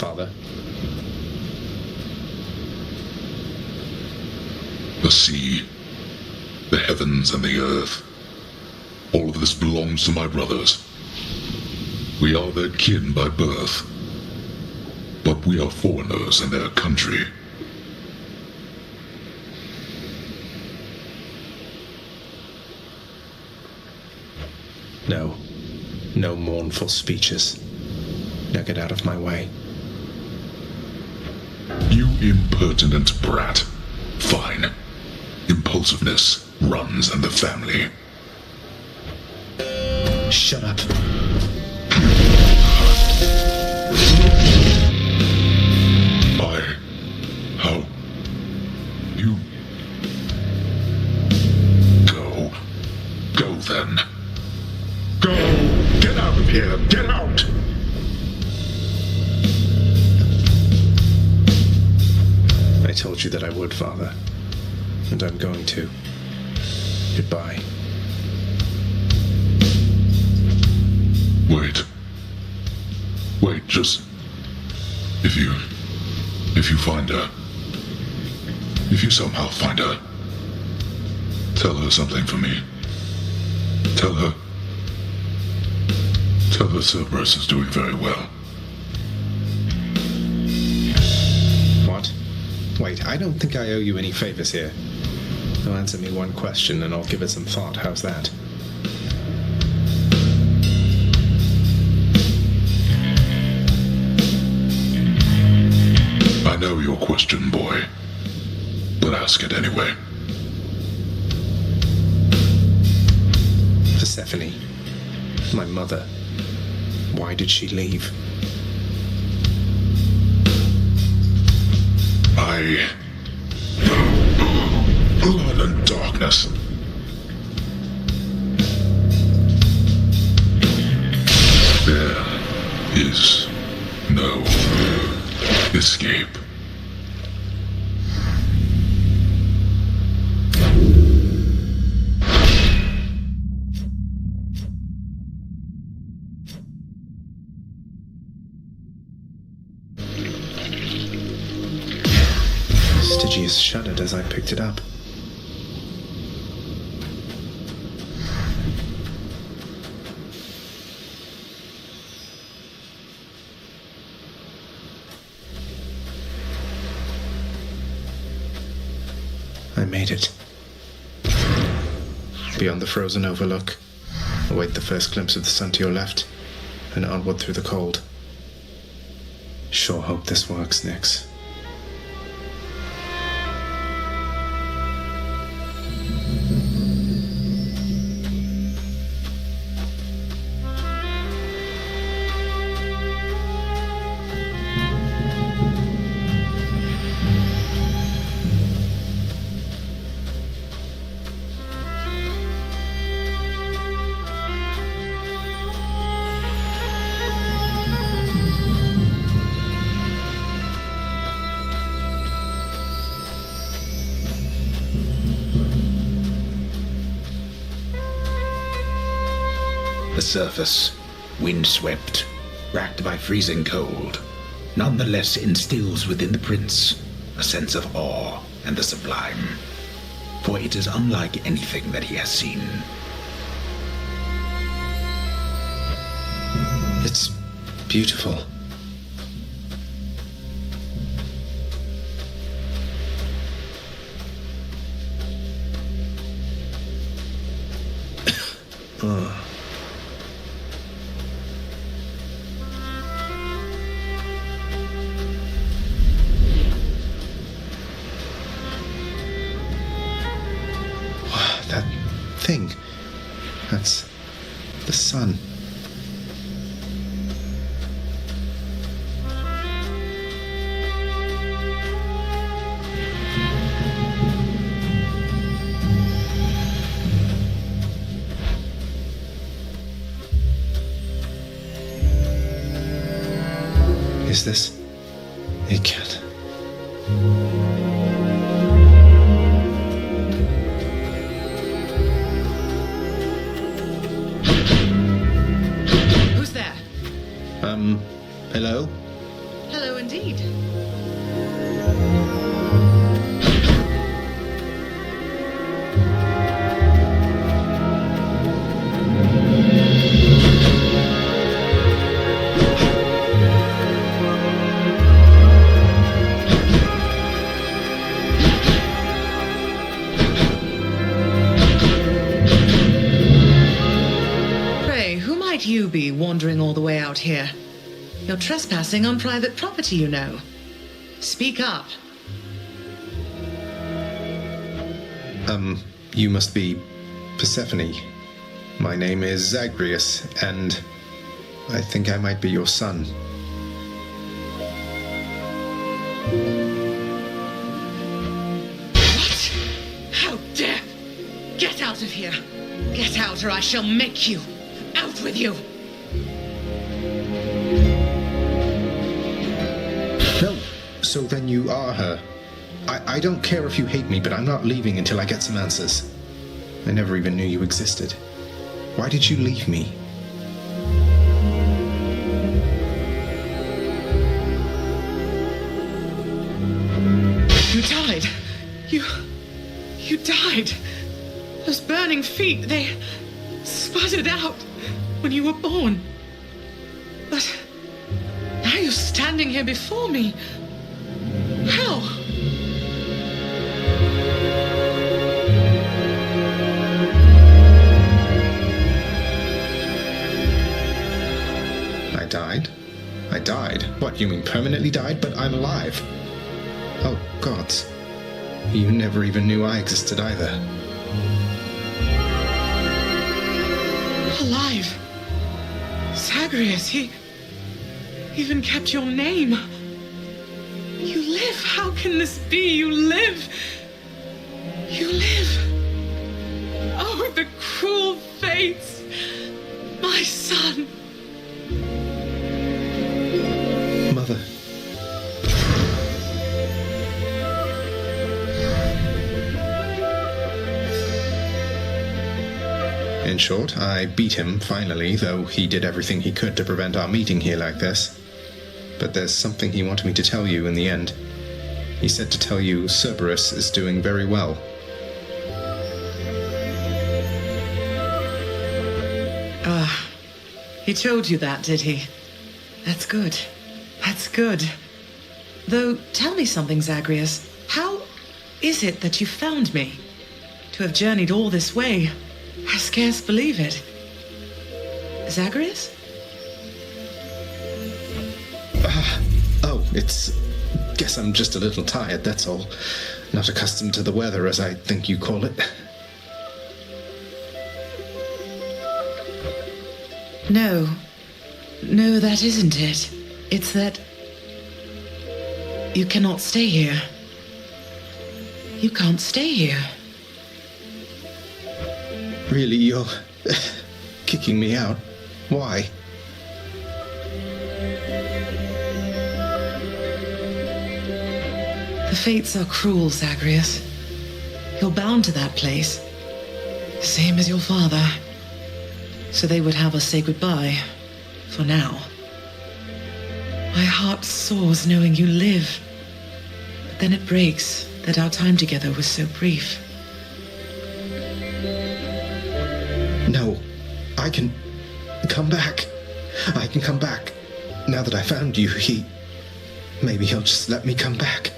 Father? The sea, the heavens and the earth. All of this belongs to my brothers. We are their kin by birth, but we are foreigners in their country. No. No mournful speeches. Now get out of my way. You impertinent brat. Fine. Impulsiveness runs in the family. Shut up. How? You... Go. Go then. Go! Get out of here! Get out! I told you that I would, Father. And I'm going to. Goodbye. Wait, just... If you find her... If you somehow find her... Tell her something for me. Tell her Cerberus is doing very well. What? Wait, I don't think I owe you any favors here. Now answer me one question and I'll give it some thought. How's that? I know your question, boy. But ask it anyway. Persephone. My mother. Why did she leave? Blood and darkness. There is no escape. Stygius shuddered as I picked it up. I made it. Beyond the frozen overlook, await the first glimpse of the sun to your left, and onward through the cold. Sure hope this works, Nix. The surface, windswept, racked by freezing cold, nonetheless instills within the prince a sense of awe and the sublime, for it is unlike anything that he has seen. It's beautiful. That thing. That's the sun. Is this a cat? Who's there? Hello? Hello indeed. Pray, who might you be wandering all the way out here? You're trespassing on private property, you know. Speak up. You must be Persephone. My name is Zagreus, and I think I might be your son. What? How dare! Get out of here! Get out, or I shall make you! Out with you! No, so then you are her. I don't care if you hate me, but I'm not leaving until I get some answers. I never even knew you existed. Why did you leave me? You died. You died. Those burning feet, they sputtered out when you were born. But now you're standing here before me. How? I died? What, you mean permanently died? But I'm alive. Oh, gods. You never even knew I existed either. Alive. Zagreus, he even kept your name. You live. How can this be? You live. You live. Oh, the cruel fates. My son. Mother. In short, I beat him finally, though he did everything he could to prevent our meeting here like this. But there's something he wanted me to tell you in the end. He said to tell you Cerberus is doing very well. He told you that, did he? That's good. That's good. Though, tell me something, Zagreus. How is it that you found me? To have journeyed all this way, I scarce believe it. Zagreus? Guess I'm just a little tired, that's all. Not accustomed to the weather, as I think you call it. No, that isn't it. It's that you cannot stay here. You can't stay here. Really, you're kicking me out? Why? The fates are cruel, Zagreus. You're bound to that place. Same as your father. So they would have us say goodbye. For now. My heart soars knowing you live. But then it breaks that our time together was so brief. No, I can come back. I can come back. Now that I found you, maybe he'll just let me come back.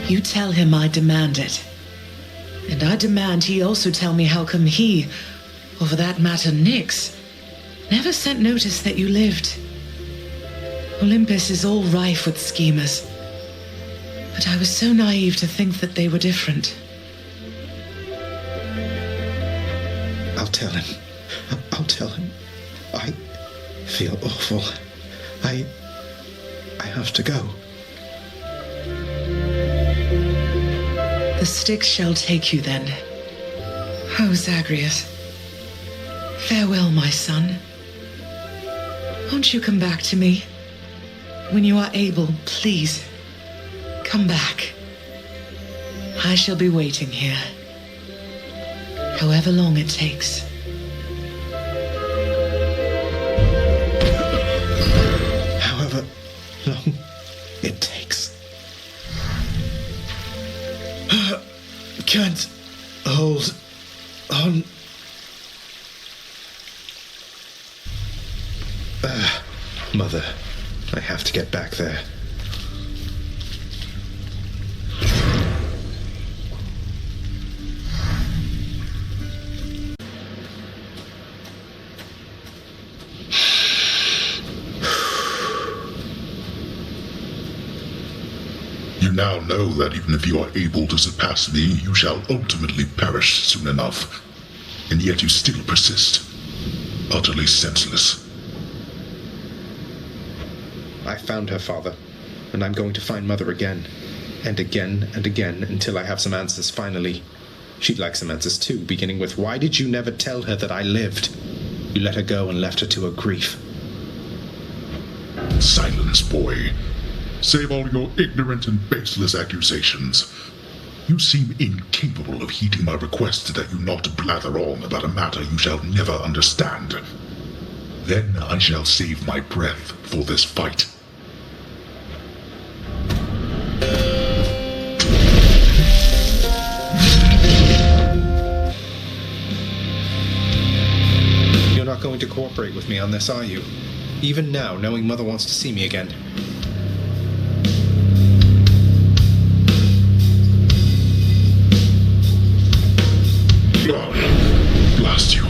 You tell him I demand it. And I demand he also tell me how come he, or for that matter Nyx, never sent notice that you lived. Olympus is all rife with schemers. But I was so naive to think that they were different. I'll tell him. I'll tell him. I feel awful. I have to go. The Styx shall take you then. Oh, Zagreus. Farewell, my son. Won't you come back to me? When you are able, please, come back. I shall be waiting here. However long it takes. however long it takes. Can't hold on. Mother, I have to get back there. You now know that even if you are able to surpass me, you shall ultimately perish soon enough. And yet you still persist. Utterly senseless. I found her, Father, and I'm going to find Mother again. And again and again until I have some answers finally. She'd like some answers too, beginning with, why did you never tell her that I lived? You let her go and left her to her grief. Silence, boy. Save all your ignorant and baseless accusations. You seem incapable of heeding my request that you not blather on about a matter you shall never understand. Then I shall save my breath for this fight. You're not going to cooperate with me on this, are you? Even now, knowing Mother wants to see me again. Blast you.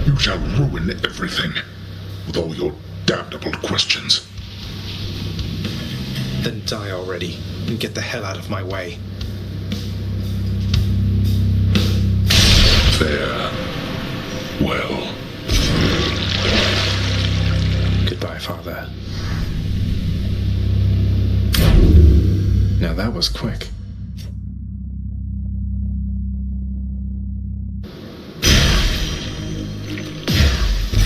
You shall ruin everything. With all your damnable questions. Then die already, and get the hell out of my way. Fair. Well. Goodbye, Father. Now that was quick.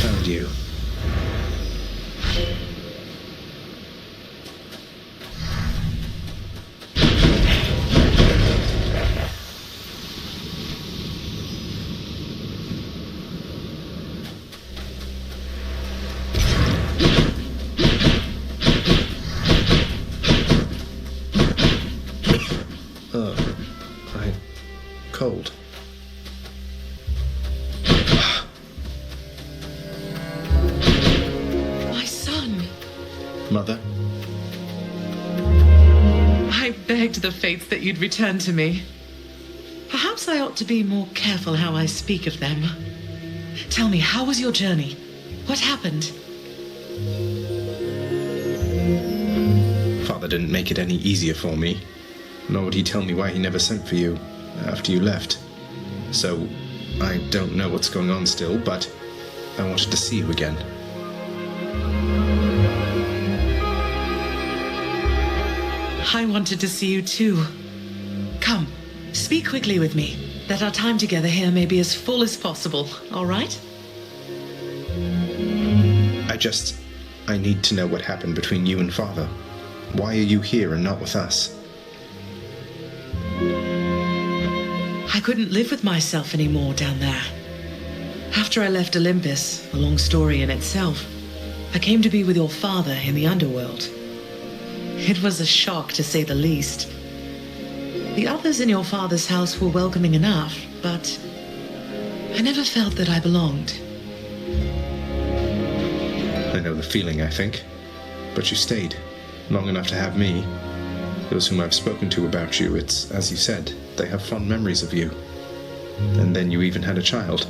Found you. Cold. My son. Mother? I begged the fates that you'd return to me. Perhaps I ought to be more careful how I speak of them. Tell me, how was your journey? What happened? Father didn't make it any easier for me. Nor would he tell me why he never sent for you after you left. So, I don't know what's going on still, but I wanted to see you again. I wanted to see you too. Come, speak quickly with me, that our time together here may be as full as possible, all right? I need to know what happened between you and Father. Why are you here and not with us? I couldn't live with myself anymore down there. After I left Olympus, a long story in itself, I came to be with your father in the underworld. It was a shock, to say the least. The others in your father's house were welcoming enough, but I never felt that I belonged. I know the feeling, I think. But you stayed, long enough to have me. Those whom I've spoken to about you, it's, as you said, they have fond memories of you. And then you even had a child.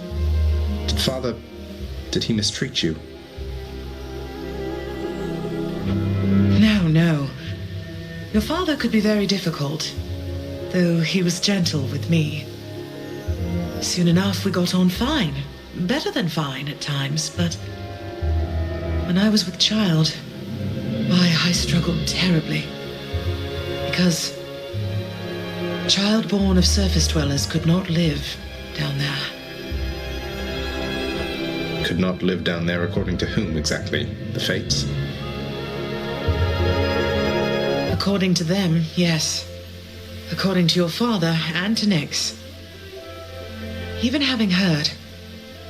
Did he mistreat you? No. Your father could be very difficult, though he was gentle with me. Soon enough, we got on fine. Better than fine at times, but when I was with child, why, I struggled terribly. Because child born of surface dwellers could not live down there. Could not live down there according to whom exactly? The fates? According to them, yes. According to your father and to Nyx. Even having heard,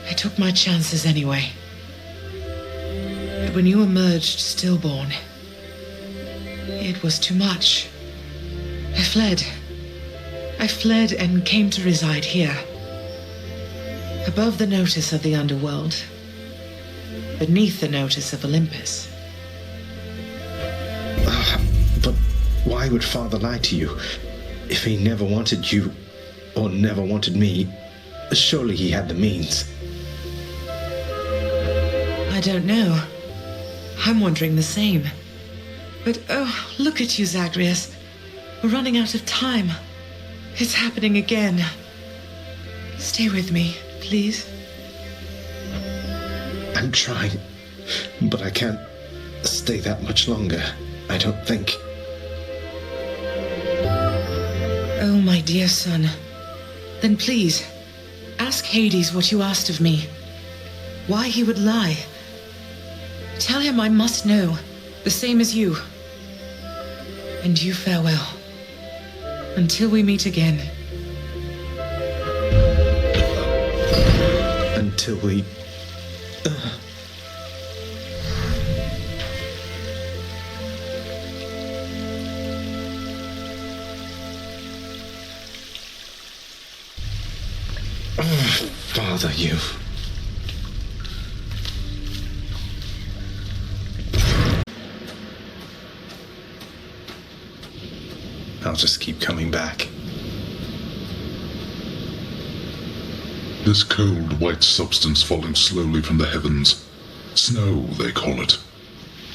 I took my chances anyway. But when you emerged stillborn, It was too much. I fled. I fled and came to reside here. Above the notice of the underworld. Beneath the notice of Olympus. But why would Father lie to you? If he never wanted you, or never wanted me, surely he had the means. I don't know. I'm wondering the same. But oh, look at you, Zagreus. We're running out of time. It's happening again. Stay with me, please. I'm trying, but I can't stay that much longer, I don't think. Oh, my dear son. Then please, ask Hades what you asked of me. Why he would lie. Tell him I must know, the same as you. And you farewell. Until we meet again. Until we... Father, you... I'll just keep coming back. This cold, white substance falling slowly from the heavens. Snow, they call it.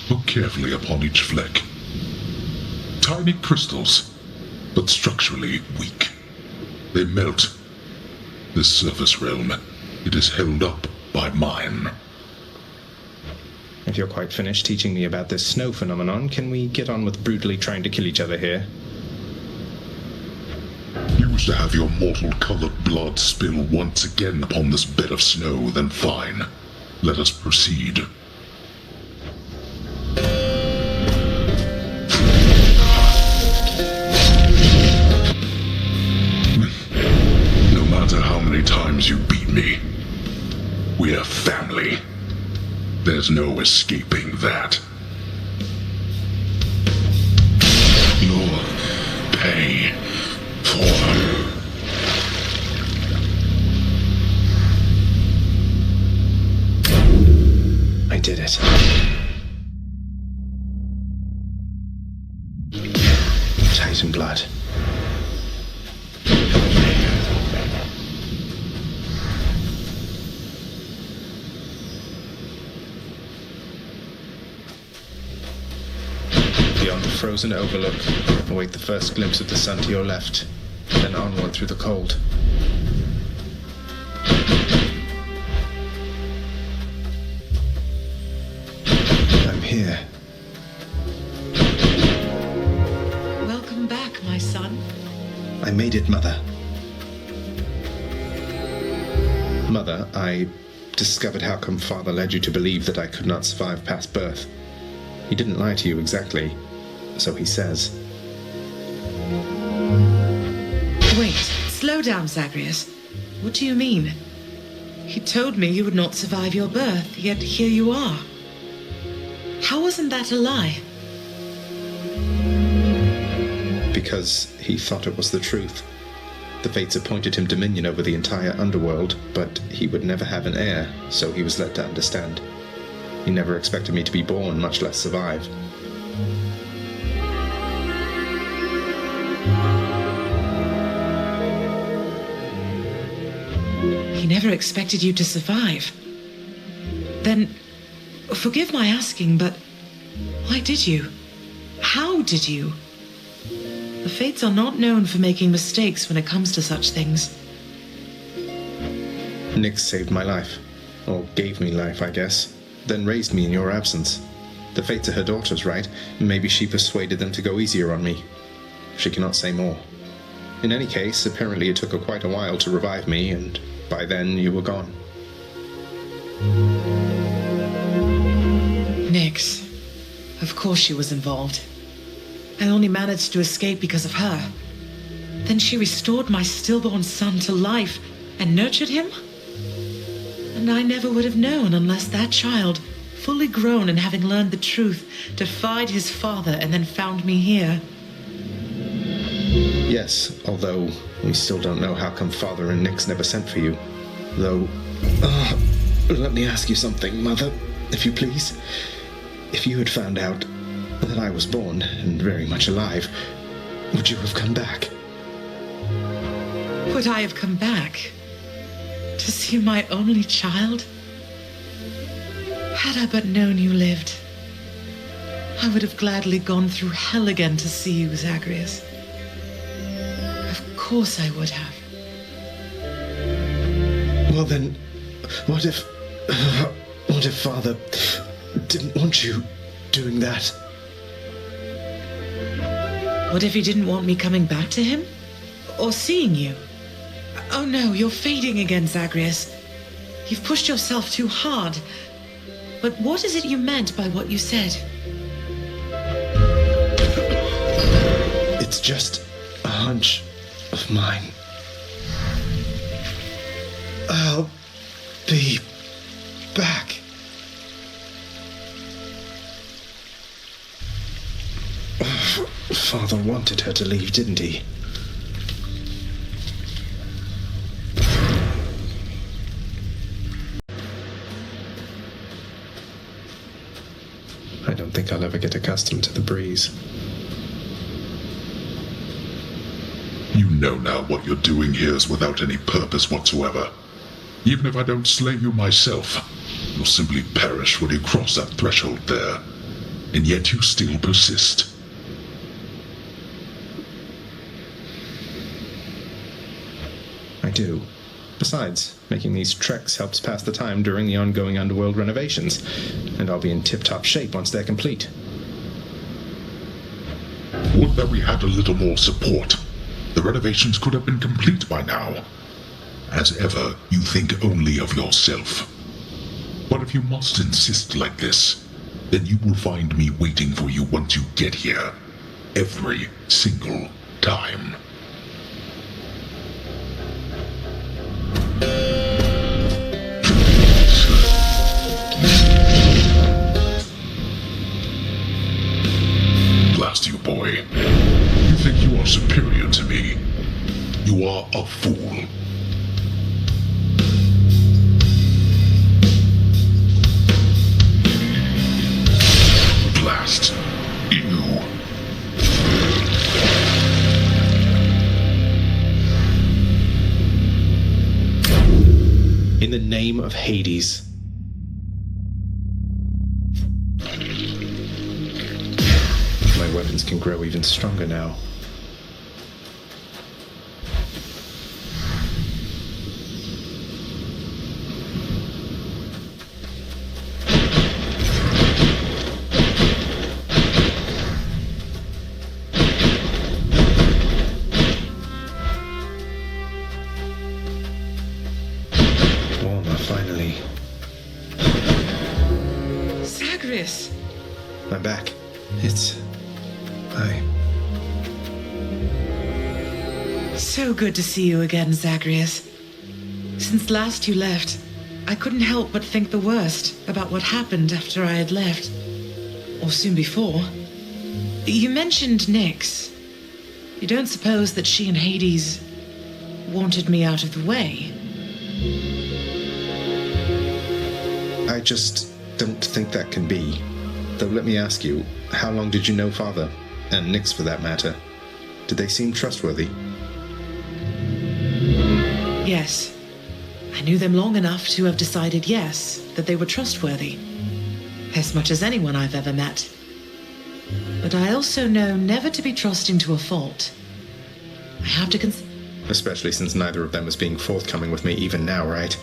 Look carefully upon each fleck. Tiny crystals, but structurally weak. They melt. This surface realm, it is held up by mine. If you're quite finished teaching me about this snow phenomenon, can we get on with brutally trying to kill each other here? You wish to have your mortal-colored blood spill once again upon this bed of snow, then fine. Let us proceed. No matter how many times you beat me, we're family. There's no escaping that. You'll pay for... I did it. Titan blood. Beyond the frozen overlook, await the first glimpse of the sun to your left, then onward through the cold. I'm here. Welcome back, my son. I made it, Mother. Mother, I discovered how come Father led you to believe that I could not survive past birth. He didn't lie to you exactly, so he says. Wait, slow down, Zagreus. What do you mean? He told me you would not survive your birth, yet here you are. How wasn't that a lie? Because he thought it was the truth. The fates appointed him dominion over the entire underworld, but he would never have an heir, so he was led to understand. He never expected me to be born, much less survive. He never expected you to survive. Then, forgive my asking, but why did you? How did you? The fates are not known for making mistakes when it comes to such things. Nyx saved my life. Or gave me life, I guess. Then raised me in your absence. The fates are her daughters, right? Maybe she persuaded them to go easier on me. She cannot say more. In any case, apparently it took her quite a while to revive me, and by then you were gone. Nyx. Of course she was involved. I only managed to escape because of her. Then she restored my stillborn son to life and nurtured him? And I never would have known unless that child fully grown and having learned the truth, defied his father and then found me here. Yes, although we still don't know how come Father and Nix never sent for you. Though, let me ask you something, Mother, if you please. If you had found out that I was born and very much alive, would you have come back? Would I have come back? To see my only child? Had I but known you lived, I would have gladly gone through hell again to see you, Zagreus. Of course I would have. Well then, what if Father didn't want you doing that? What if he didn't want me coming back to him? Or seeing you? Oh no, you're fading again, Zagreus. You've pushed yourself too hard. But what is it you meant by what you said? It's just a hunch of mine. I'll be back. Father wanted her to leave, didn't he? I don't think I'll ever get accustomed to the breeze. You know now what you're doing here is without any purpose whatsoever. Even if I don't slay you myself, you'll simply perish when you cross that threshold there. And yet you still persist. I do. Besides, making these treks helps pass the time during the ongoing underworld renovations, and I'll be in tip-top shape once they're complete. Would that we had a little more support. The renovations could have been complete by now. As ever, you think only of yourself. But if you must insist like this, then you will find me waiting for you once you get here. Every single time. Blast you, boy. You think you are superior to me? You are a fool. Blast you. In the name of Hades. My weapons can grow even stronger now. Warmer, finally. Zagreus! I'm back. So good to see you again, Zagreus. Since last you left, I couldn't help but think the worst about what happened after I had left. Or soon before. You mentioned Nyx. You don't suppose that she and Hades wanted me out of the way? I just don't think that can be. Though let me ask you, how long did you know Father? And Nyx for that matter. Did they seem trustworthy? Yes. I knew them long enough to have decided, yes, that they were trustworthy. As much as anyone I've ever met. But I also know never to be trusting to a fault. I have to Especially since neither of them is being forthcoming with me even now, right?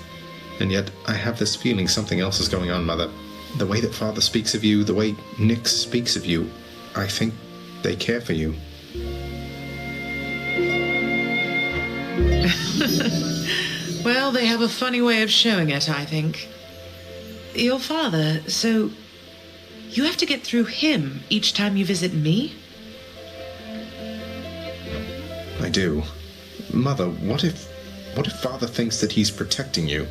And yet, I have this feeling something else is going on, Mother. The way that Father speaks of you, the way Nyx speaks of you, I think they care for you. Well, they have a funny way of showing it, I think. Your father, so you have to get through him each time you visit me? I do. Mother, what if Father thinks that he's protecting you?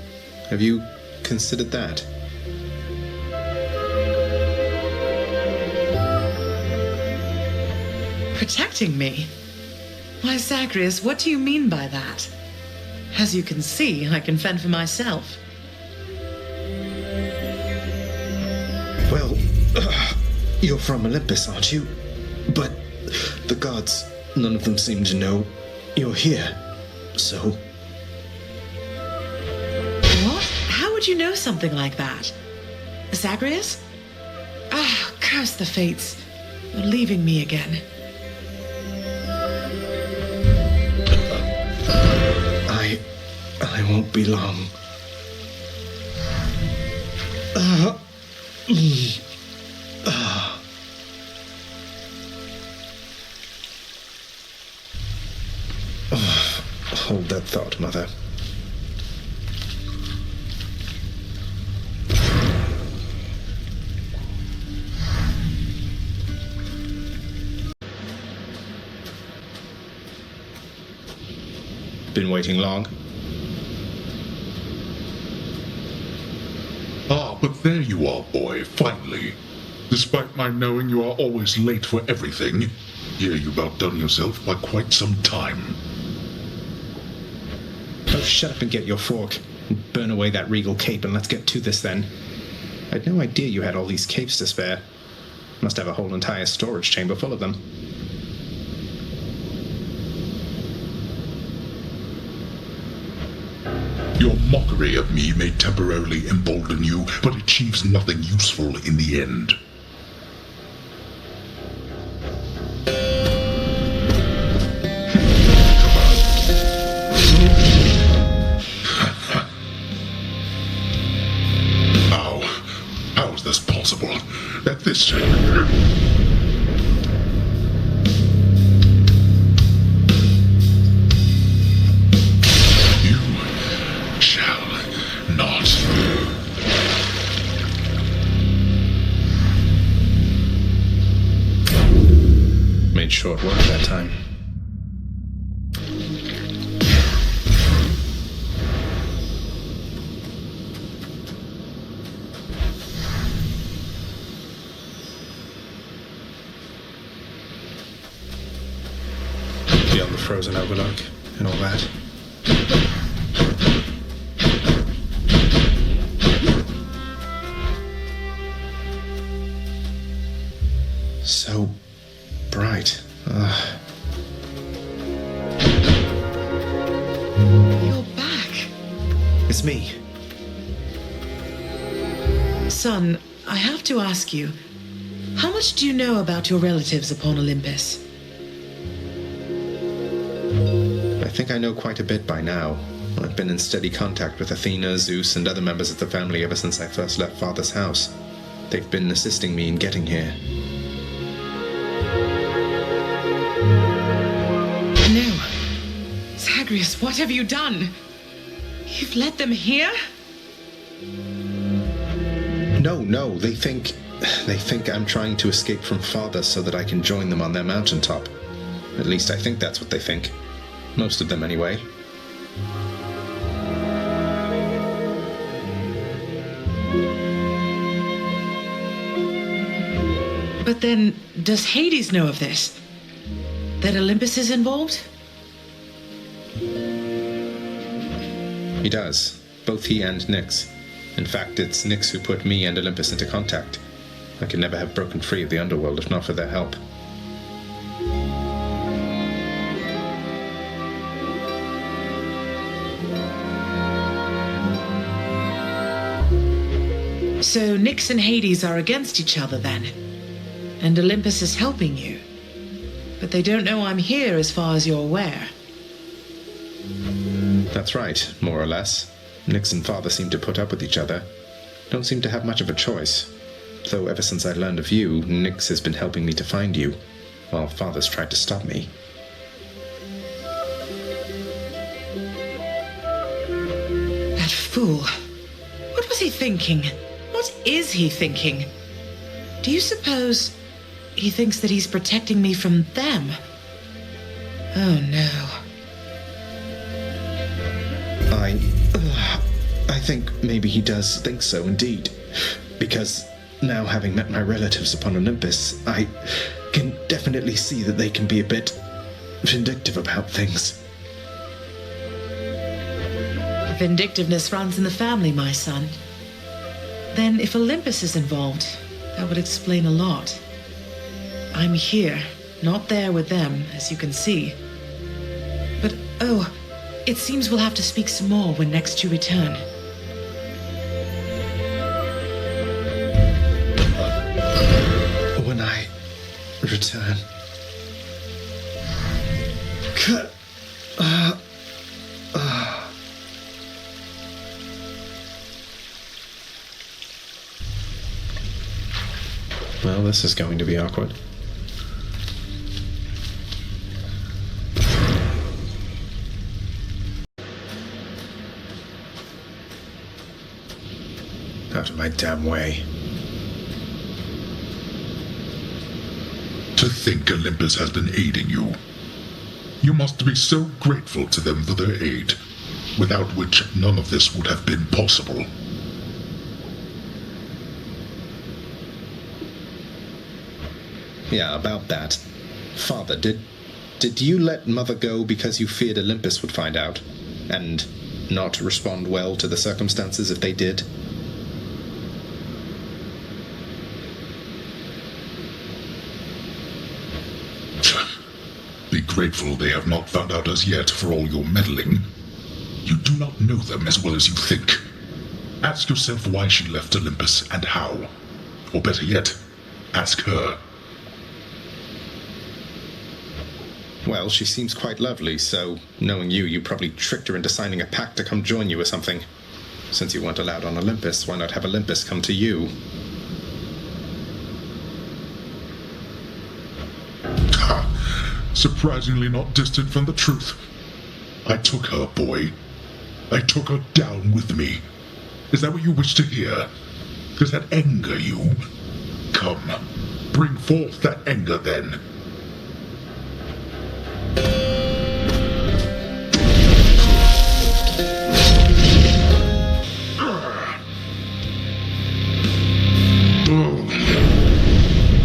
Have you considered that? Protecting me? Why, Zagreus, what do you mean by that? As you can see, I can fend for myself. Well, you're from Olympus, aren't you? But the gods, none of them seem to know you're here. So... What? How would you know something like that? Zagreus? Ah, curse the fates. You're leaving me again. I won't be long. Hold that thought, Mother. Been waiting long? Ah, but there you are, boy, finally. Despite my knowing you are always late for everything, here you've outdone yourself by quite some time. Oh, shut up and get your fork. Burn away that regal cape and let's get to this then. I'd no idea you had all these capes to spare. Must have a whole entire storage chamber full of them. Your mockery of me may temporarily embolden you, but achieves nothing useful in the end. How is this possible? At this... Made short work that time. Beyond the frozen overlook and all that. So bright. You're back. It's me. Son, I have to ask you, how much do you know about your relatives upon Olympus? I think I know quite a bit by now. I've been in steady contact with Athena, Zeus, and other members of the family ever since I first left Father's house. They've been assisting me in getting here. No. Zagreus, what have you done? You've led them here? No, they think I'm trying to escape from Father so that I can join them on their mountaintop. At least I think that's what they think. Most of them, anyway. But then, does Hades know of this? That Olympus is involved? He does. Both he and Nyx. In fact, it's Nyx who put me and Olympus into contact. I could never have broken free of the underworld if not for their help. So Nyx and Hades are against each other then? And Olympus is helping you? But they don't know I'm here as far as you're aware. That's right, more or less. Nyx and Father seem to put up with each other. Don't seem to have much of a choice. Though ever since I learned of you, Nyx has been helping me to find you, while Father's tried to stop me. That fool. What was he thinking? What is he thinking? Do you suppose he thinks that he's protecting me from them? Oh no. I think maybe he does think so indeed. Because now having met my relatives upon Olympus, can definitely see that they can be a bit vindictive about things. Vindictiveness runs in the family, my son. Then, if Olympus is involved, that would explain a lot. I'm here, not there with them, as you can see. But, it seems we'll have to speak some more when next you return. When I return. Well, this is going to be awkward. Out of my damn way. To think Olympus has been aiding you. You must be so grateful to them for their aid, without which none of this would have been possible. Yeah, about that. Father, did you let Mother go because you feared Olympus would find out? And not respond well to the circumstances if they did? Be grateful they have not found out as yet for all your meddling. You do not know them as well as you think. Ask yourself why she left Olympus and how. Or better yet, ask her. Well, she seems quite lovely, so knowing you probably tricked her into signing a pact to come join you or something. Since you weren't allowed on Olympus, why not have Olympus come to you? Surprisingly not distant from the truth. I took her, boy. I took her down with me. Is that what you wish to hear? Does that anger you? Come, bring forth that anger then.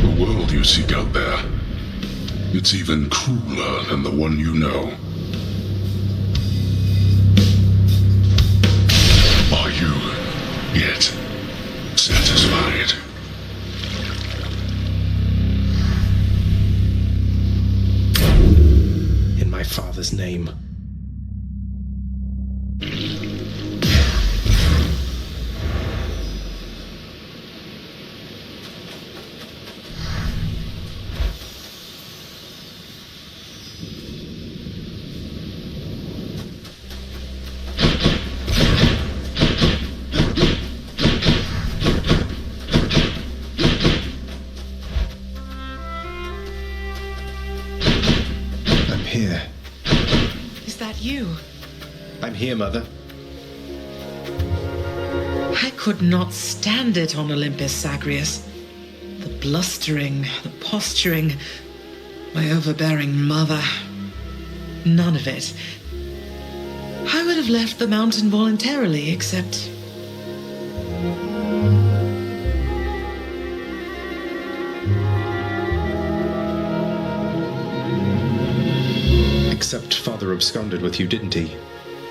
The world you seek out there. It's even crueler than the one you know. Are you yet satisfied? In my father's name. Here. Is that you? I'm here, Mother. I could not stand it on Olympus, Zagreus. The blustering, the posturing, my overbearing mother. None of it. I would have left the mountain voluntarily, except... Except Father absconded with you, didn't he?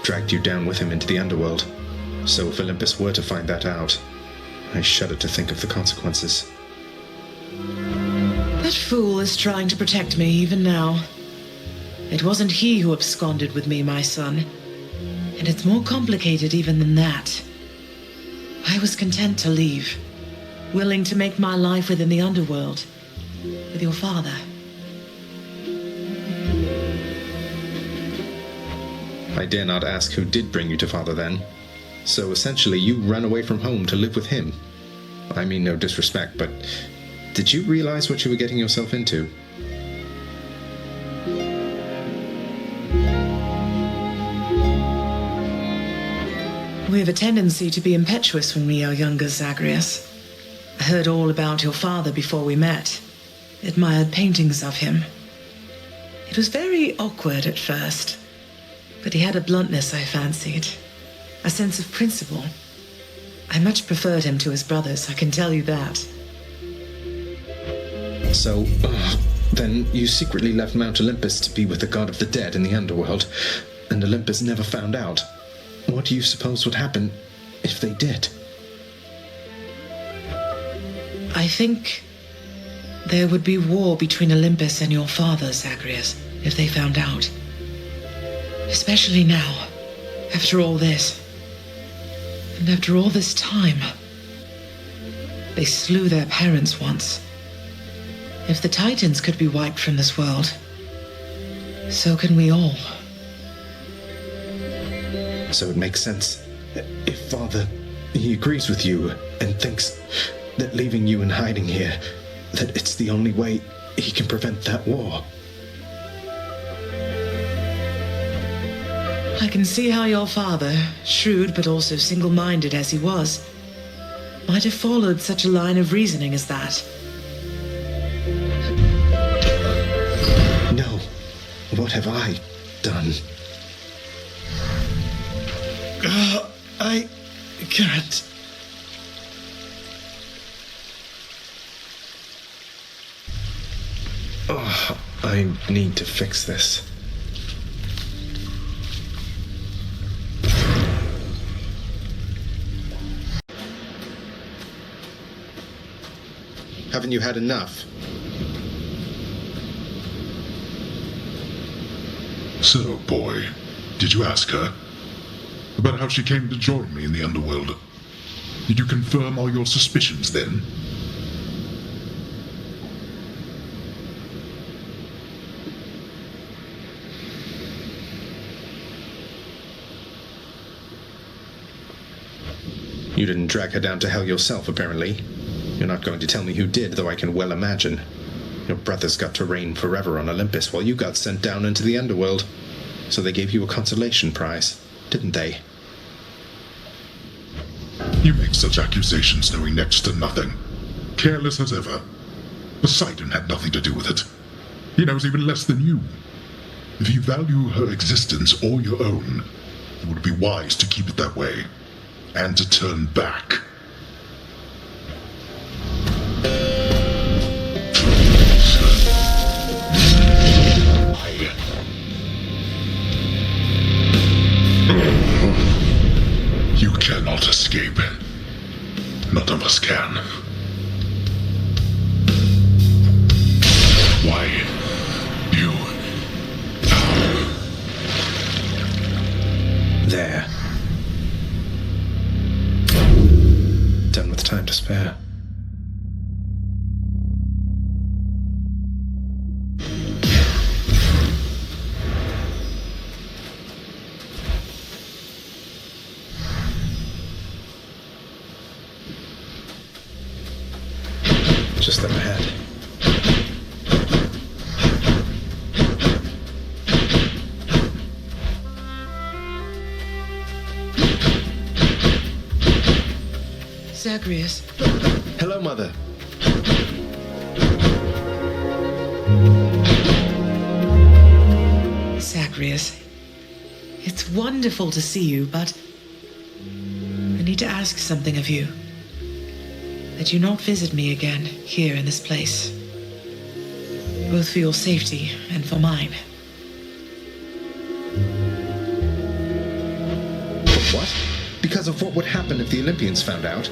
Dragged you down with him into the underworld. So if Olympus were to find that out, I shudder to think of the consequences. That fool is trying to protect me even now. It wasn't he who absconded with me, my son. And it's more complicated even than that. I was content to leave, willing to make my life within the underworld, with your father. I dare not ask who did bring you to Father then. So essentially you ran away from home to live with him. I mean no disrespect, but did you realize what you were getting yourself into? We have a tendency to be impetuous when we are younger, Zagreus. I heard all about your father before we met. Admired paintings of him. It was very awkward at first. But he had a bluntness I fancied, a sense of principle. I much preferred him to his brothers, I can tell you that. So, then you secretly left Mount Olympus to be with the god of the dead in the underworld, and Olympus never found out. What do you suppose would happen if they did? I think there would be war between Olympus and your father, Zagreus, if they found out. Especially now, after all this. And after all this time. They slew their parents once. If the Titans could be wiped from this world, so can we all. So it makes sense. If Father, he agrees with you and thinks that leaving you in hiding here, that it's the only way he can prevent that war. I can see how your father, shrewd but also single-minded as he was, might have followed such a line of reasoning as that. No. What have I done? I can't. Oh, I need to fix this. Haven't you had enough? So, boy, did you ask her about how she came to join me in the underworld? Did you confirm all your suspicions then? You didn't drag her down to hell yourself, apparently. You're not going to tell me who did, though I can well imagine. Your brothers got to reign forever on Olympus while you got sent down into the underworld. So they gave you a consolation prize, didn't they? You make such accusations knowing next to nothing. Careless as ever. Poseidon had nothing to do with it. He knows even less than you. If you value her existence or your own, it would be wise to keep it that way. And to turn back. You cannot escape. None of us can. Why, you... There. Done with time to spare. Just up ahead. Zagreus. Hello, Mother. Zagreus. It's wonderful to see you, but I need to ask something of you. That you not visit me again here in this place. Both for your safety and for mine. What? Because of what would happen if the Olympians found out?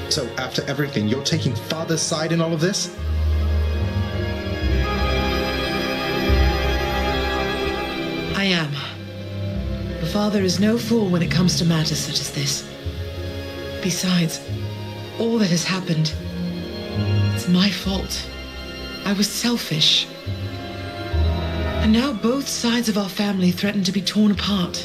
So after everything, you're taking Father's side in all of this? I am. Your father is no fool when it comes to matters such as this. Besides, all that has happened, it's my fault. I was selfish. And now both sides of our family threaten to be torn apart.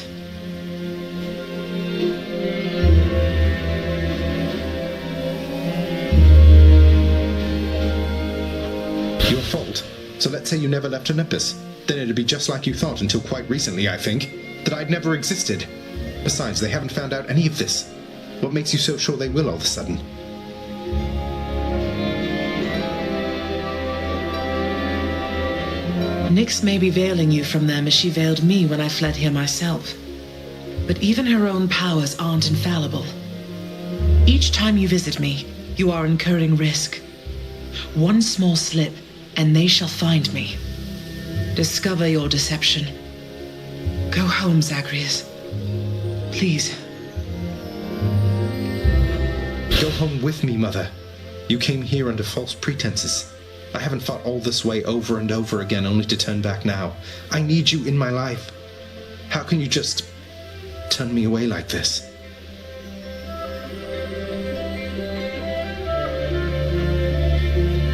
Your fault. So let's say you never left Olympus. Then it'd be just like you thought until quite recently, I think. That I'd never existed. Besides, they haven't found out any of this. What makes you so sure they will all of a sudden? Nyx may be veiling you from them as she veiled me when I fled here myself. But even her own powers aren't infallible. Each time you visit me, you are incurring risk. One small slip, and they shall find me. Discover your deception. Go home, Zagreus. Please. Go home with me, Mother. You came here under false pretenses. I haven't fought all this way over and over again only to turn back now. I need you in my life. How can you just turn me away like this?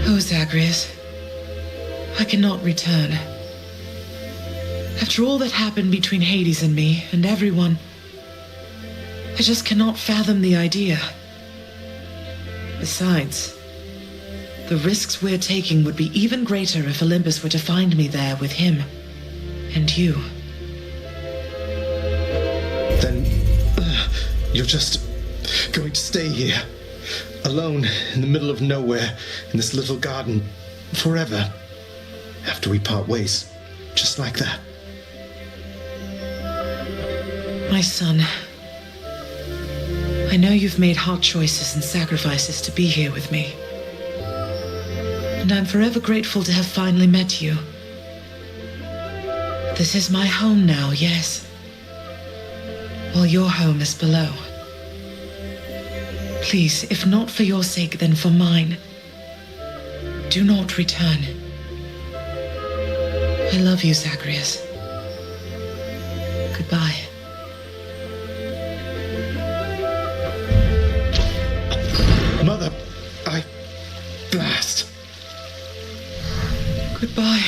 Oh, Zagreus. I cannot return. After all that happened between Hades and me, and everyone, I just cannot fathom the idea. Besides, the risks we're taking would be even greater if Olympus were to find me there with him and you. Then you're just going to stay here, alone in the middle of nowhere, in this little garden, forever, after we part ways, just like that. My son, I know you've made hard choices and sacrifices to be here with me. And I'm forever grateful to have finally met you. This is my home now, yes. While your home is below. Please, if not for your sake, then for mine, do not return. I love you, Zagreus. Goodbye. Mother, blast. Goodbye.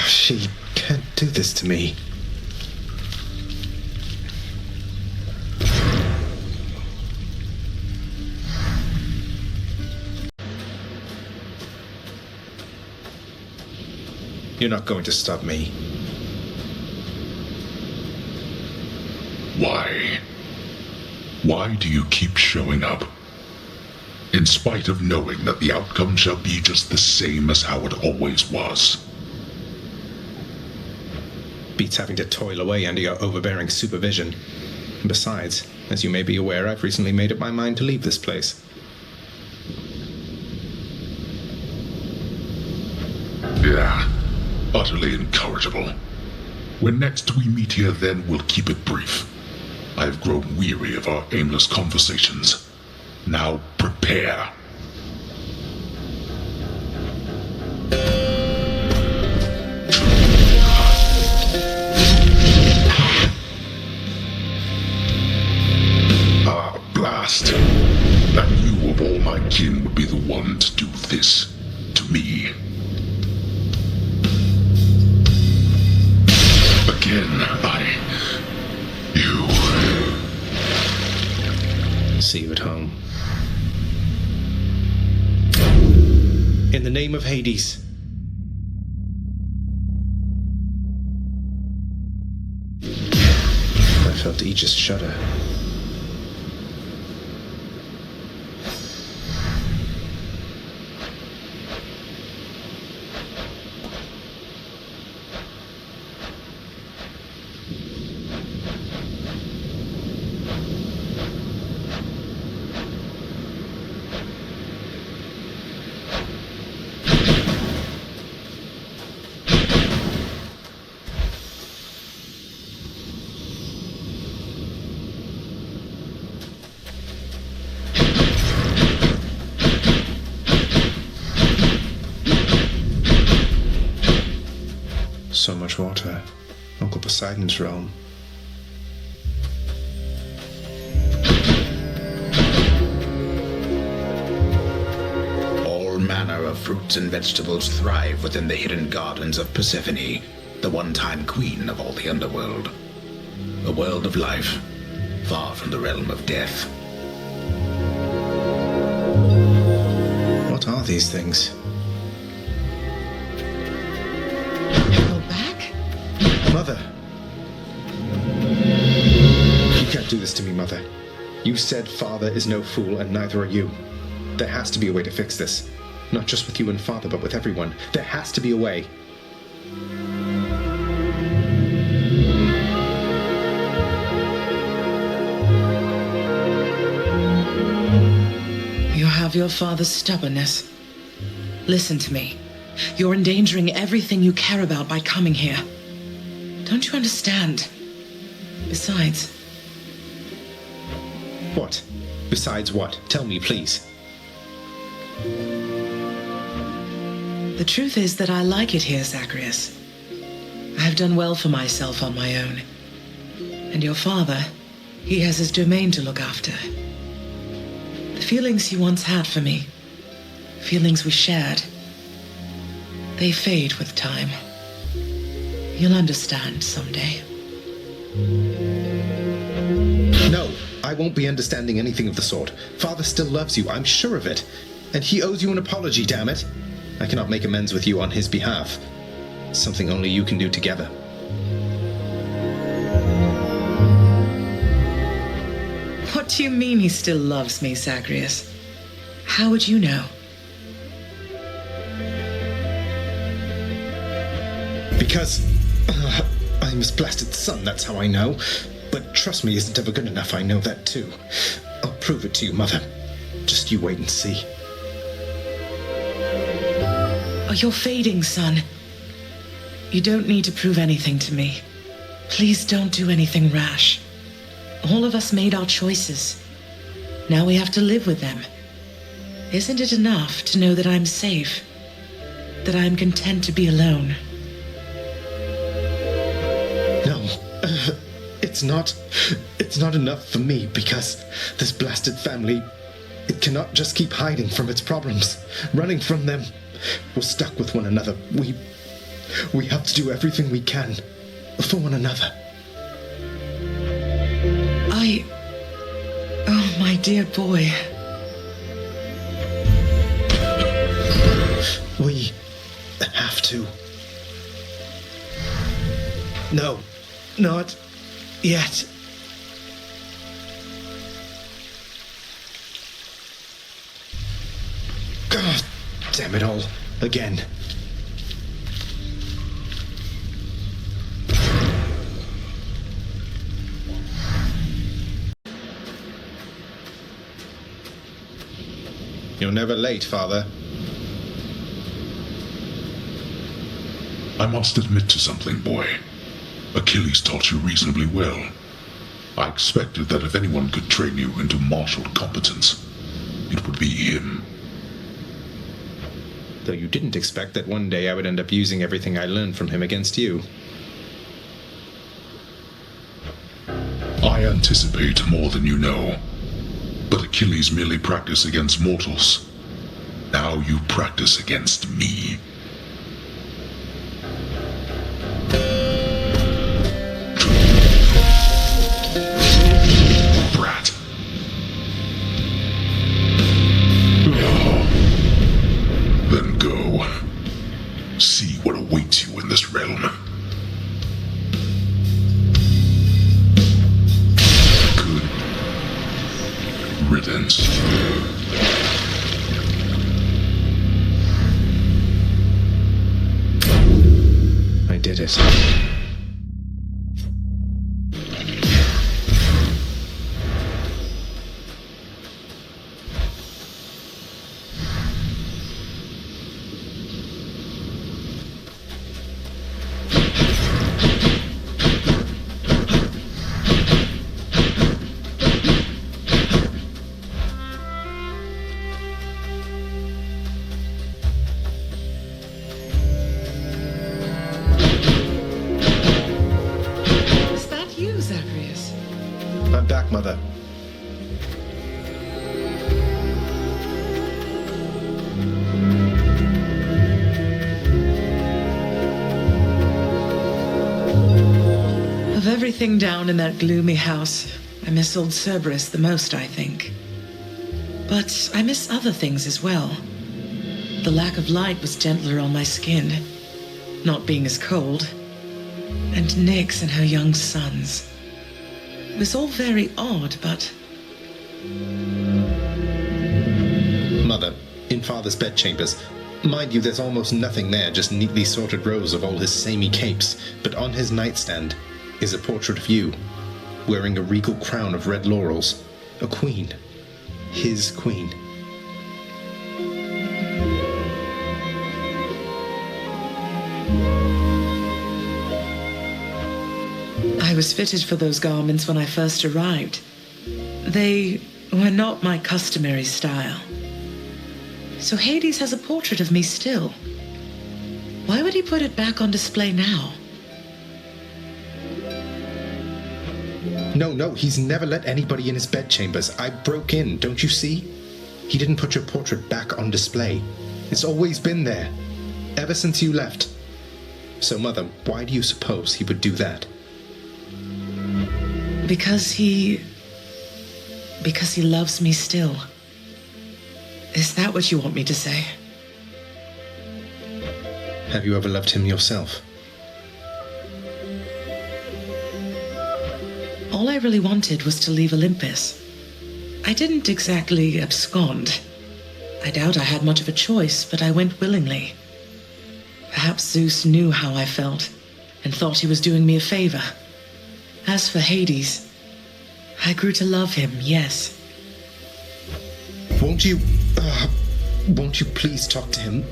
She can't do this to me. You're not going to stop me. Why? Why do you keep showing up? In spite of knowing that the outcome shall be just the same as how it always was. Beats having to toil away under your overbearing supervision. And besides, as you may be aware, I've recently made up my mind to leave this place. Yeah, utterly incorrigible. When next we meet here, then we'll keep it brief. I've grown weary of our aimless conversations. Now prepare. Blast. That you of all my kin would be the one to do this to me. Again, you. See you at home. In the name of Hades. I felt Aegis shudder. So much water. Uncle Poseidon's realm. All manner of fruits and vegetables thrive within the hidden gardens of Persephone, the one-time queen of all the underworld. A world of life, far from the realm of death. What are these things? Mother! You can't do this to me, Mother. You said Father is no fool, and neither are you. There has to be a way to fix this. Not just with you and Father, but with everyone. There has to be a way. your father's stubbornness. Listen to me. You're endangering everything you care about by coming here. Don't you understand? Besides... What? Besides what? Tell me, please. The truth is that I like it here, Zacharias. I have done well for myself on my own. And your father, he has his domain to look after. The feelings he once had for me, feelings we shared, they fade with time. You'll understand someday. No, I won't be understanding anything of the sort. Father still loves you, I'm sure of it. And he owes you an apology, damn it. I cannot make amends with you on his behalf. Something only you can do together. What do you mean he still loves me, Zacharias? How would you know? Because I'm his blasted son, that's how I know. But trust me isn't ever good enough, I know that too. I'll prove it to you, Mother. Just you wait and see. Oh, you're fading, son. You don't need to prove anything to me. Please don't do anything rash. All of us made our choices. Now we have to live with them. Isn't it enough to know that I'm safe? That I'm content to be alone? No, it's not enough for me because this blasted family, it cannot just keep hiding from its problems, running from them. We're stuck with one another. We have to do everything we can for one another. Oh, my dear boy. We have to. No, not yet. God damn it all. Again. You're never late, Father. I must admit to something, boy. Achilles taught you reasonably well. I expected that if anyone could train you into martial competence, it would be him. Though you didn't expect that one day I would end up using everything I learned from him against you. I anticipate more than you know. But Achilles merely practiced against mortals. Now you practice against me. Brat. Then go. See what awaits you in this realm. Good riddance. I did it. Is that you, Zacharias? I'm back, Mother. Of everything down in that gloomy house, I miss old Cerberus the most, I think. But I miss other things as well. The lack of light was gentler on my skin, not being as cold. And Nyx and her young sons. It was all very odd, but... Mother, in Father's bedchambers. Mind you, there's almost nothing there, just neatly sorted rows of all his samey capes. But on his nightstand is a portrait of you, wearing a regal crown of red laurels. A queen. His queen. I was fitted for those garments when I first arrived. They were not my customary style. So Hades has a portrait of me still. Why would he put it back on display now? No, he's never let anybody in his bedchambers. I broke in, don't you see? He didn't put your portrait back on display. It's always been there, ever since you left. So, Mother, why do you suppose he would do that? Because he loves me still. Is that what you want me to say? Have you ever loved him yourself? All I really wanted was to leave Olympus. I didn't exactly abscond. I doubt I had much of a choice, but I went willingly. Perhaps Zeus knew how I felt, and thought he was doing me a favor. As for Hades, I grew to love him, yes. Won't you please talk to him?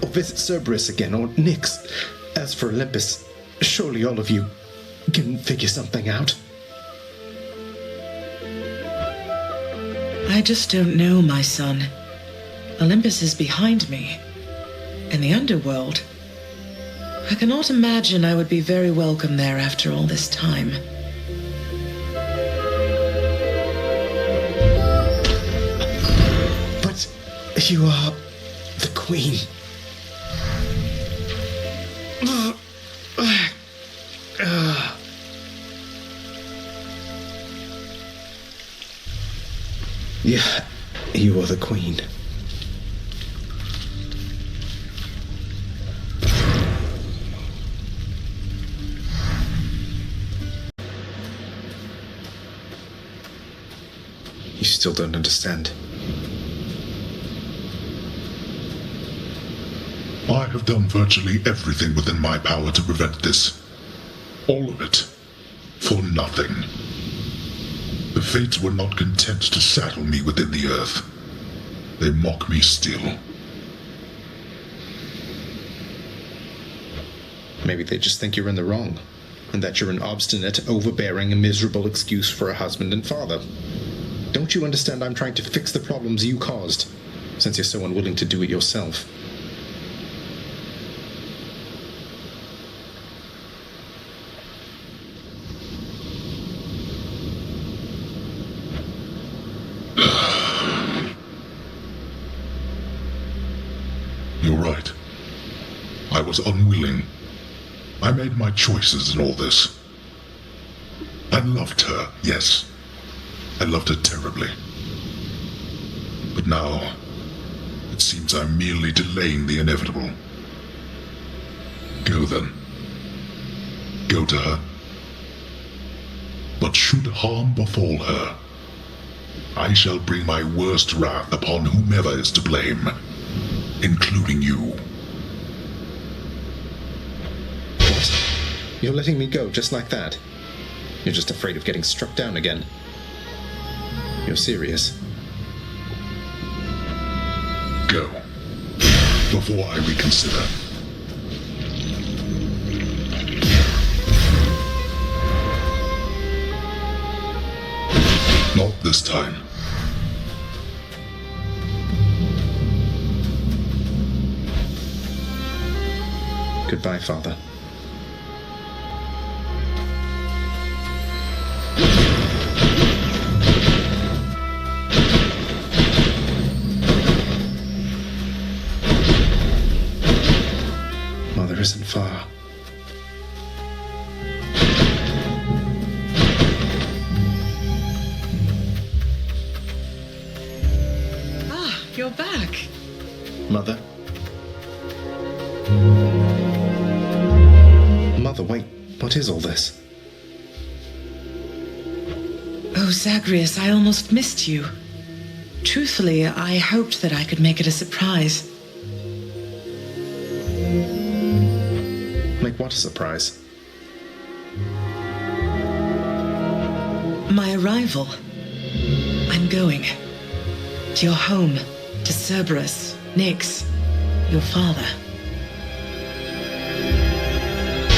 Or visit Cerberus again, or Nyx? As for Olympus, surely all of you can figure something out. I just don't know, my son. Olympus is behind me. In the underworld, I cannot imagine I would be very welcome there after all this time. But you are the queen. Yeah, you are the queen. You still don't understand. I have done virtually everything within my power to prevent this. All of it. For nothing. The Fates were not content to saddle me within the earth. They mock me still. Maybe they just think you're in the wrong, and that you're an obstinate, overbearing, and miserable excuse for a husband and father. Don't you understand I'm trying to fix the problems you caused, since you're so unwilling to do it yourself? You're right. I was unwilling. I made my choices in all this. I loved her, yes. I loved her terribly. But now, it seems I'm merely delaying the inevitable. Go then. Go to her. But should harm befall her, I shall bring my worst wrath upon whomever is to blame, including you. What? You're letting me go just like that? You're just afraid of getting struck down again. You're serious? Go. Before I reconsider. Not this time. Goodbye, Father. Mother isn't far. Ah, you're back. Mother? Mother, wait. What is all this? Oh, Zagreus, I almost missed you. Truthfully, I hoped that I could make it a surprise. Make what a surprise? My arrival. I'm going. To your home. To Cerberus, Nyx, your father.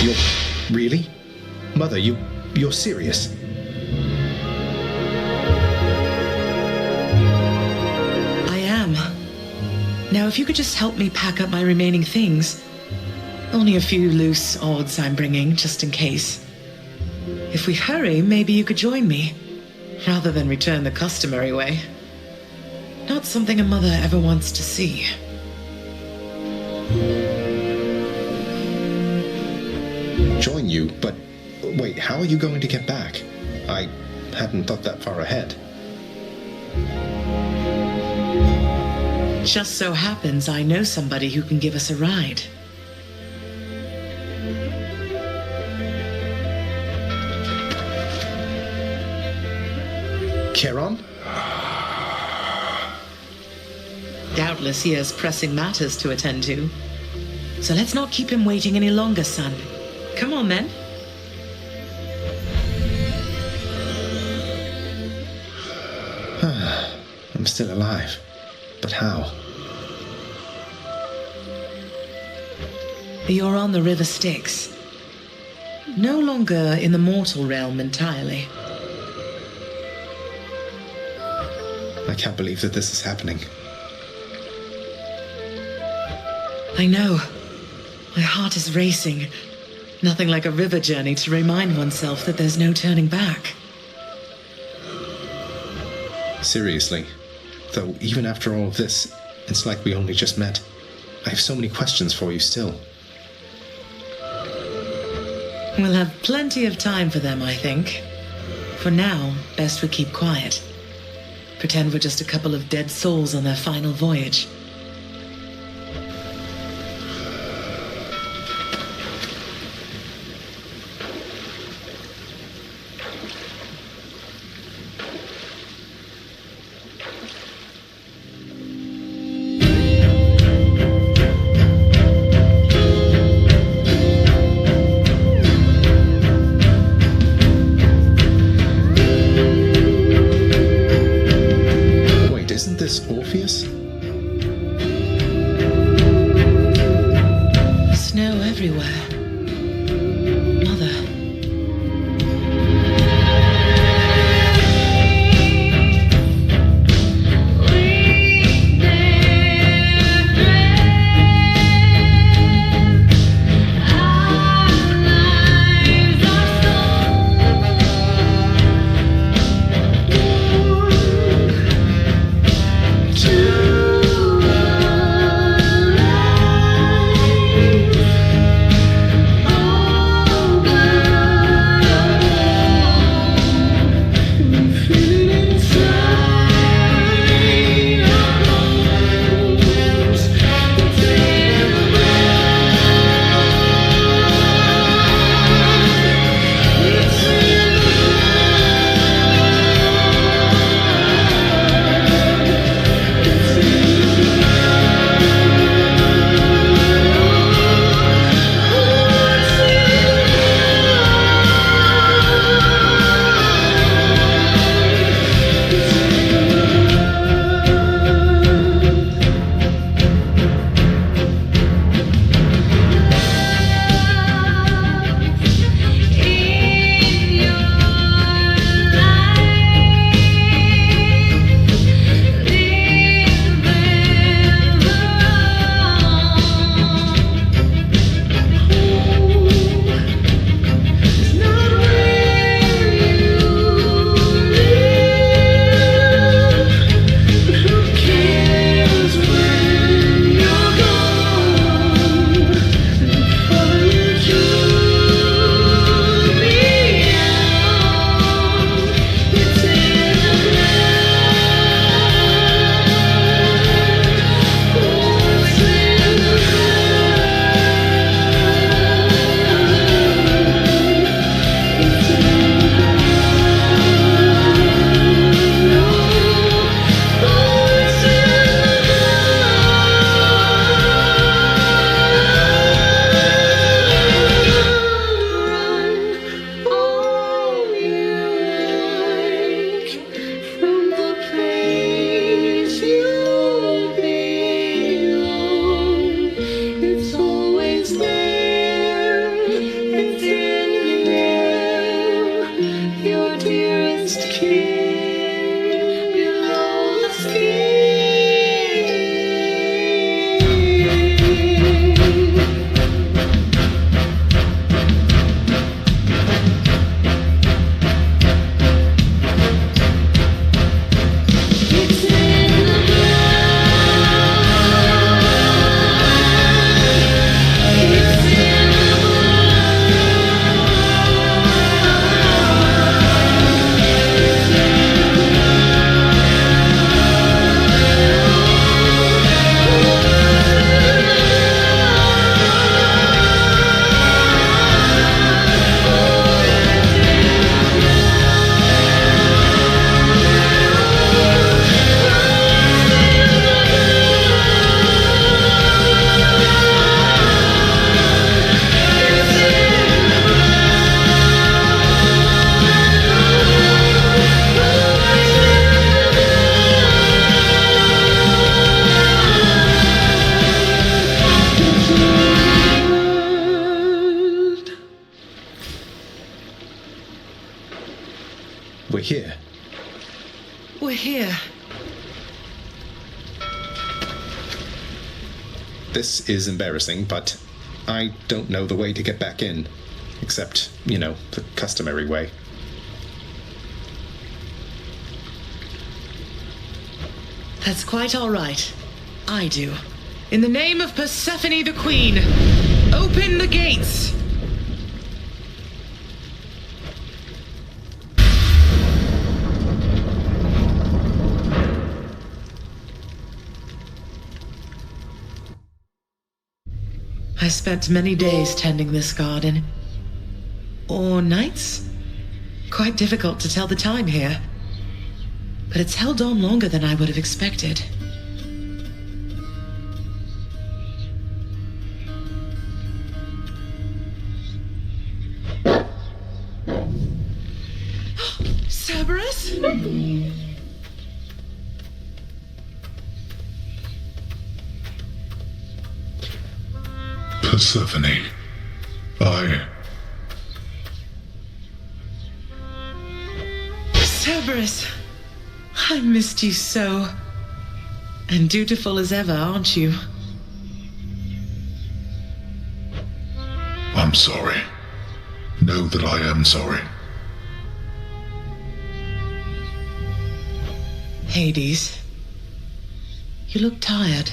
You're... really? Mother, you're serious? I am. Now, if you could just help me pack up my remaining things. Only a few loose odds I'm bringing, just in case. If we hurry, maybe you could join me, rather than return the customary way. Not something a mother ever wants to see. Join you? But wait, how are you going to get back? I hadn't thought that far ahead. Just so happens I know somebody who can give us a ride. Charon? Doubtless he has pressing matters to attend to. So let's not keep him waiting any longer, son. Come on, then. I'm still alive. But how? You're on the River Styx. No longer in the mortal realm entirely. I can't believe that this is happening. I know. My heart is racing. Nothing like a river journey to remind oneself that there's no turning back. Seriously. Though, even after all of this, it's like we only just met. I have so many questions for you still. We'll have plenty of time for them, I think. For now, best we keep quiet. Pretend we're just a couple of dead souls on their final voyage. Isn't this Orpheus? Snow everywhere. Mother. disgraced king below the sea. It's in the We're here. We're here. This is embarrassing, but I don't know the way to get back in. Except, the customary way. That's quite all right. I do. In the name of Persephone the Queen, open the gates! I spent many days tending this garden. Or nights? Quite difficult to tell the time here. But it's held on longer than I would have expected. Cerberus? Persephone, Cerberus, I missed you so. And dutiful as ever, aren't you? I'm sorry. Know that I am sorry. Hades, you look tired.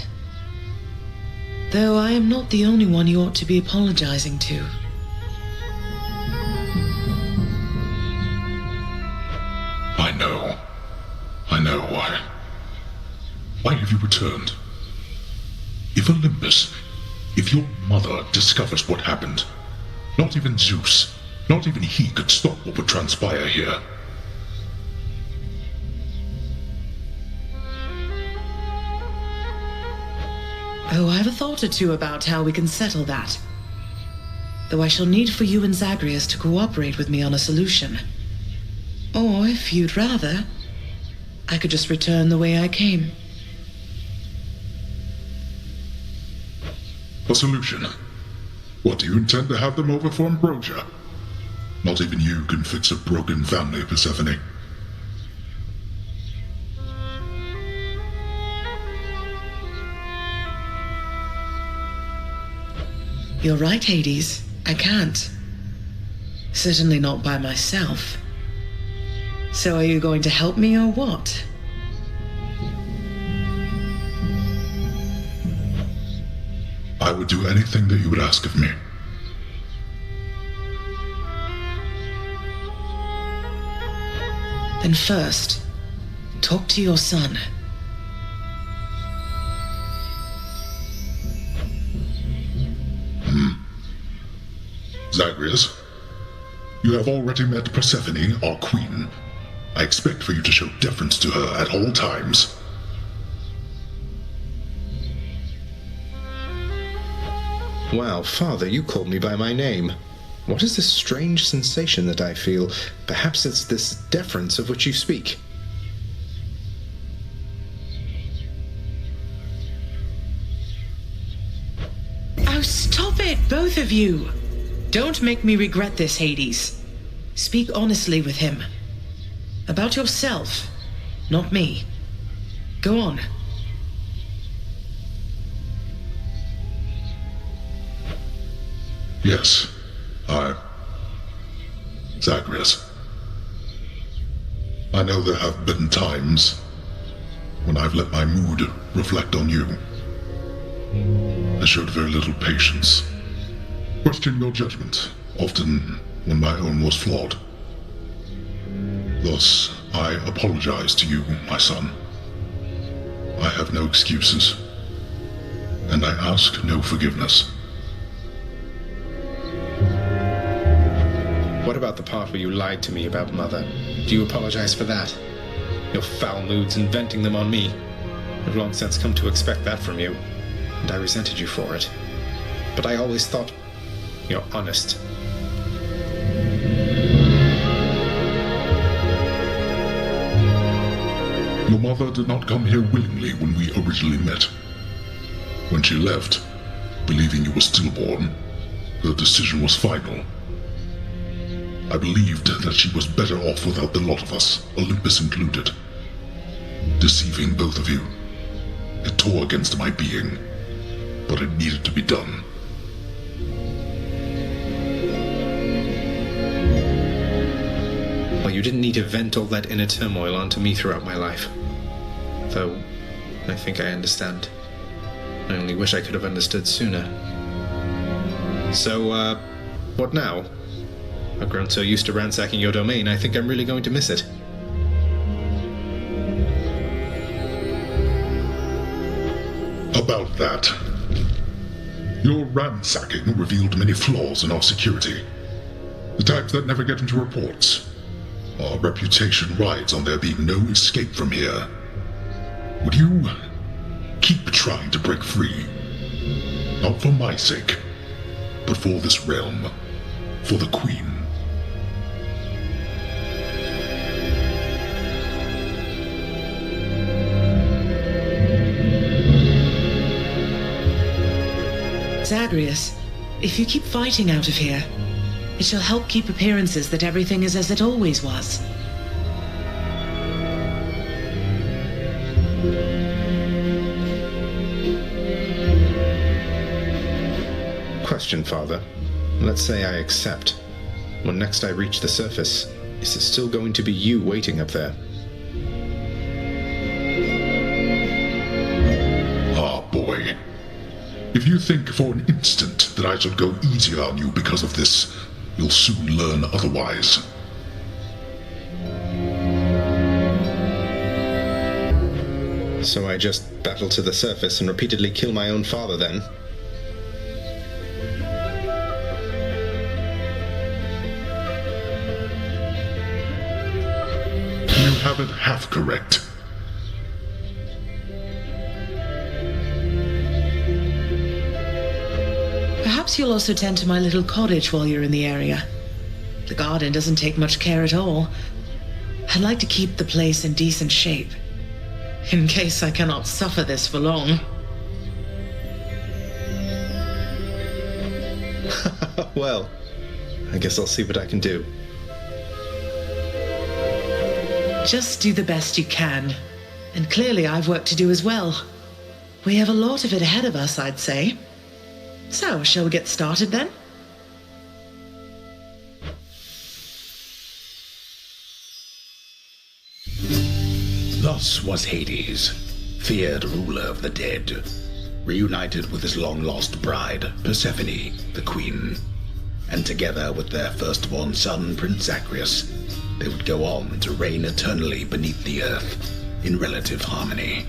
Though I am not the only one you ought to be apologizing to. I know why. Why have you returned? If Olympus, if your mother discovers what happened, not even Zeus, not even he could stop what would transpire here. Oh, I've a thought or two about how we can settle that. Though I shall need for you and Zagreus to cooperate with me on a solution. Or, if you'd rather, I could just return the way I came. A solution? What, do you intend to have them over for ambrosia? Not even you can fix a broken family, Persephone. You're right, Hades. I can't. Certainly not by myself. So are you going to help me or what? I would do anything that you would ask of me. Then first, talk to your son. Zagreus, you have already met Persephone, our queen. I expect for you to show deference to her at all times. Wow, Father, you called me by my name. What is this strange sensation that I feel? Perhaps it's this deference of which you speak. Oh, stop it, both of you! Don't make me regret this, Hades. Speak honestly with him. About yourself, not me. Go on. Yes, Zagreus. I know there have been times when I've let my mood reflect on you. I showed very little patience, questioned your judgment, often when my own was flawed. Thus, I apologize to you, my son. I have no excuses, and I ask no forgiveness. What about the part where you lied to me about Mother? Do you apologize for that? Your foul moods and venting them on me. I've long since come to expect that from you, and I resented you for it. But I always thought you're honest. Your mother did not come here willingly when we originally met. When she left, believing you were stillborn, her decision was final. I believed that she was better off without the lot of us, Olympus included. Deceiving both of you. It tore against my being, but it needed to be done. Well, you didn't need to vent all that inner turmoil onto me throughout my life. Though, I think I understand. I only wish I could have understood sooner. So, what now? I've grown so used to ransacking your domain, I think I'm really going to miss it. About that. Your ransacking revealed many flaws in our security. The types that never get into reports. Our reputation rides on there being no escape from here. Would you keep trying to break free? Not for my sake, but for this realm. For the Queen. Zagreus, if you keep fighting out of here, it shall help keep appearances that everything is as it always was. Question, Father. Let's say I accept. When next I reach the surface, is it still going to be you waiting up there? Ah, boy. If you think for an instant that I should go easier on you because of this, you'll soon learn otherwise. So I just battle to the surface and repeatedly kill my own father then? You have it half correct. Perhaps you'll also tend to my little cottage while you're in the area. The garden doesn't take much care at all. I'd like to keep the place in decent shape, in case I cannot suffer this for long. Well, I guess I'll see what I can do. Just do the best you can. And clearly I've work to do as well. We have a lot of it ahead of us, I'd say. So, shall we get started then? Thus was Hades, feared ruler of the dead, reunited with his long-lost bride, Persephone, the queen. And together with their firstborn son, Prince Zagreus, they would go on to reign eternally beneath the earth, in relative harmony.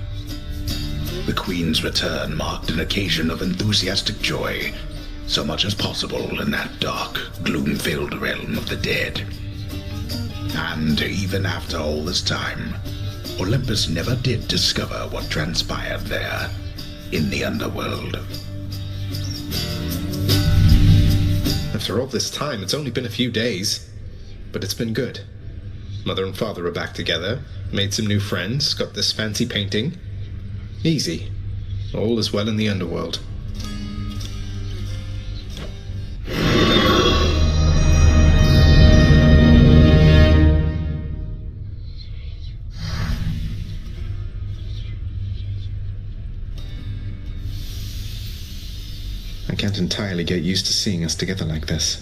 The queen's return marked an occasion of enthusiastic joy, so much as possible in that dark, gloom-filled realm of the dead. And even after all this time, Olympus never did discover what transpired there, in the underworld. After all this time, it's only been a few days. But it's been good. Mother and father are back together, made some new friends, got this fancy painting. Easy. All is well in the underworld. can't entirely get used to seeing us together like this.